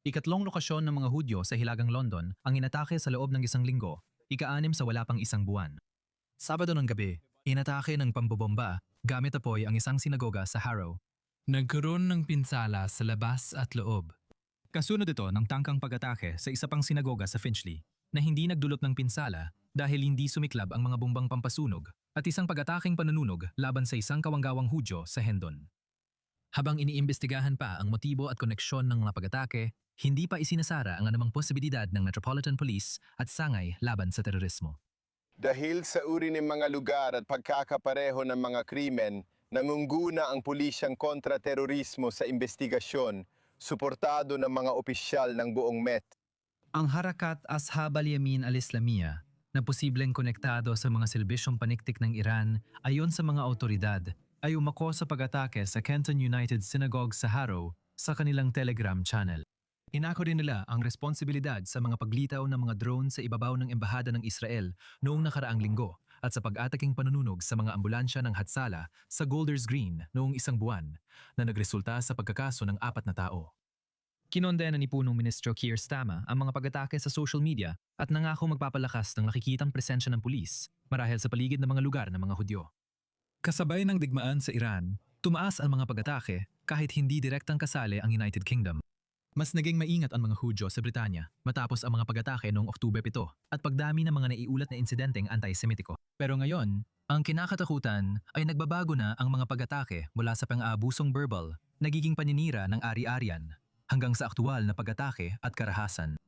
Ikatlong lokasyon ng mga Hudyo sa Hilagang London ang inatake sa loob ng isang linggo, ika-6 sa wala pang isang buwan. Sabado ng gabi, inatake ng pambobomba gamit apoy ang isang sinagoga sa Harrow. Nagkaroon ng pinsala sa labas at loob. Kasunod ito ng tangkang pag-atake sa isa pang sinagoga sa Finchley na hindi nagdulot ng pinsala dahil hindi sumiklab ang mga bombang pampasunog at isang pag-ataking panununog laban sa isang kawanggawang Hudyo sa Hendon. Habang iniimbestigahan pa ang motibo at koneksyon ng mga pag-atake, hindi pa isinasara ang anumang posibilidad ng Metropolitan Police at sangay laban sa terorismo. Dahil sa uri ng mga lugar at pagkakapareho ng mga krimen, nangungguna ang pulisyang kontra-terorismo sa investigasyon, suportado ng mga opisyal ng buong Met. Ang Harakat Ashab al-Yamin al-Islamiyya na posibleng konektado sa mga serbisyong paniktik ng Iran ayon sa mga otoridad ay umako sa pag-atake sa Kenton United Synagogue sa Harrow sa kanilang Telegram channel. Inako rin nila ang responsibilidad sa mga paglitaw ng mga drone sa ibabaw ng Embahada ng Israel noong nakaraang linggo at sa pag-ataking panununog sa mga ambulansya ng Hatsala sa Golders Green noong isang buwan na nagresulta sa pagkakaso ng 4 na tao. Kinondena ni Punong Ministro Keir Starmer ang mga pag-atake sa social media at nangako magpapalakas ng nakikitang presensya ng pulis marahil sa paligid ng mga lugar ng mga Hudyo. Kasabay ng digmaan sa Iran, tumaas ang mga pag-atake kahit hindi direktang kasali ang United Kingdom. Mas naging maingat ang mga Hudyo sa Britanya matapos ang mga pag-atake noong Oktubre 7 at pagdami ng mga naiulat na insidenteng anti-Semitiko. Pero ngayon, ang kinakatakutan ay nagbabago na ang mga pag-atake mula sa pang-aabusong verbal, nagiging paninira ng ari-arian, hanggang sa aktual na pag-atake at karahasan.